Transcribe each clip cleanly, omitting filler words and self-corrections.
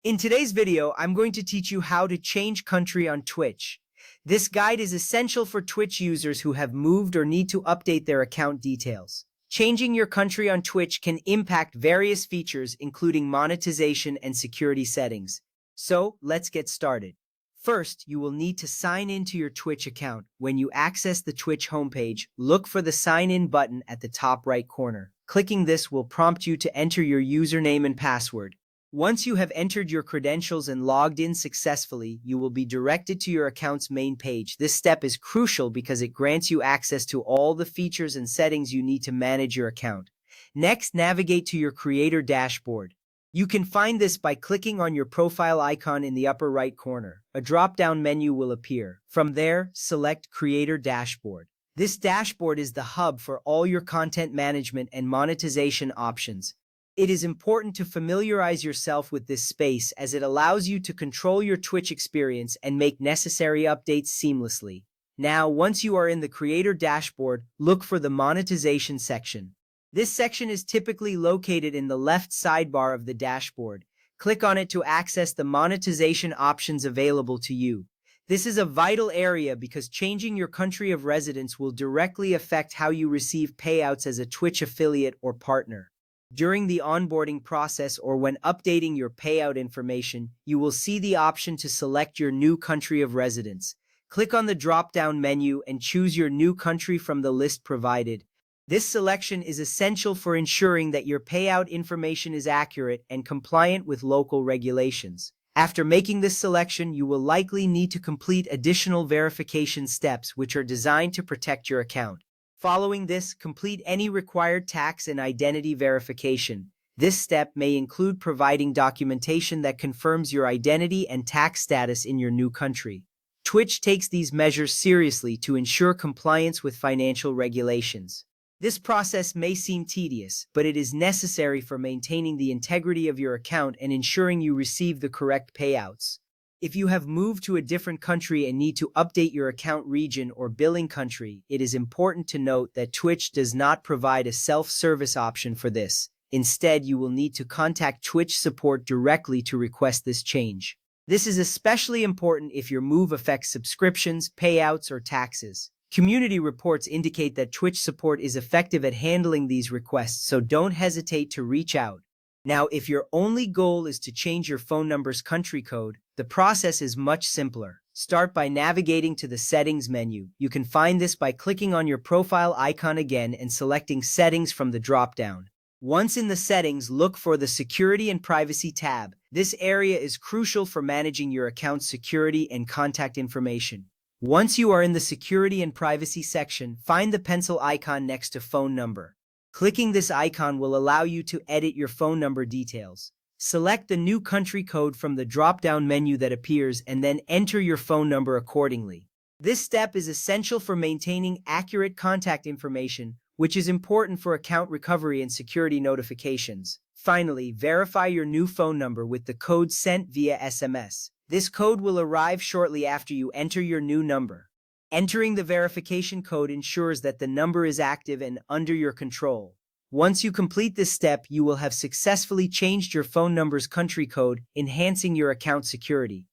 In today's video, I'm going to teach you how to change country on Twitch. This guide is essential for Twitch users who have moved or need to update their account details. Changing your country on Twitch can impact various features, including monetization and security settings. So, let's get started. First, you will need to sign in to your Twitch account. When you access the Twitch homepage, look for the Sign In button at the top right corner. Clicking this will prompt you to enter your username and password. Once you have entered your credentials and logged in successfully, you will be directed to your account's main page. This step is crucial because it grants you access to all the features and settings you need to manage your account. Next, navigate to your creator dashboard. You can find this by clicking on your profile icon in the upper right corner. A drop-down menu will appear. From there, select Creator Dashboard. This dashboard is the hub for all your content management and monetization options. It is important to familiarize yourself with this space as it allows you to control your Twitch experience and make necessary updates seamlessly. Now, once you are in the Creator Dashboard, look for the Monetization section. This section is typically located in the left sidebar of the dashboard. Click on it to access the monetization options available to you. This is a vital area because changing your country of residence will directly affect how you receive payouts as a Twitch affiliate or partner. During the onboarding process or when updating your payout information, you will see the option to select your new country of residence. Click on the drop-down menu and choose your new country from the list provided. This selection is essential for ensuring that your payout information is accurate and compliant with local regulations. After making this selection, you will likely need to complete additional verification steps which are designed to protect your account. Following this, complete any required tax and identity verification. This step may include providing documentation that confirms your identity and tax status in your new country. Twitch takes these measures seriously to ensure compliance with financial regulations. This process may seem tedious, but it is necessary for maintaining the integrity of your account and ensuring you receive the correct payouts. If you have moved to a different country and need to update your account region or billing country, it is important to note that Twitch does not provide a self-service option for this. Instead, you will need to contact Twitch support directly to request this change. This is especially important if your move affects subscriptions, payouts, or taxes. Community reports indicate that Twitch support is effective at handling these requests, so don't hesitate to reach out. Now, if your only goal is to change your phone number's country code, the process is much simpler. Start by navigating to the Settings menu. You can find this by clicking on your profile icon again and selecting Settings from the drop-down. Once in the Settings, look for the Security and Privacy tab. This area is crucial for managing your account's security and contact information. Once you are in the Security and Privacy section, find the pencil icon next to Phone Number. Clicking this icon will allow you to edit your phone number details. Select the new country code from the drop-down menu that appears and then enter your phone number accordingly. This step is essential for maintaining accurate contact information, which is important for account recovery and security notifications. Finally, verify your new phone number with the code sent via SMS. This code will arrive shortly after you enter your new number. Entering the verification code ensures that the number is active and under your control. Once you complete this step, you will have successfully changed your phone number's country code, enhancing your account security.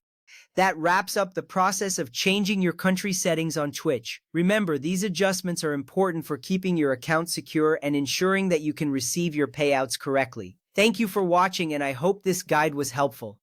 That wraps up the process of changing your country settings on Twitch. Remember, these adjustments are important for keeping your account secure and ensuring that you can receive your payouts correctly. Thank you for watching, and I hope this guide was helpful.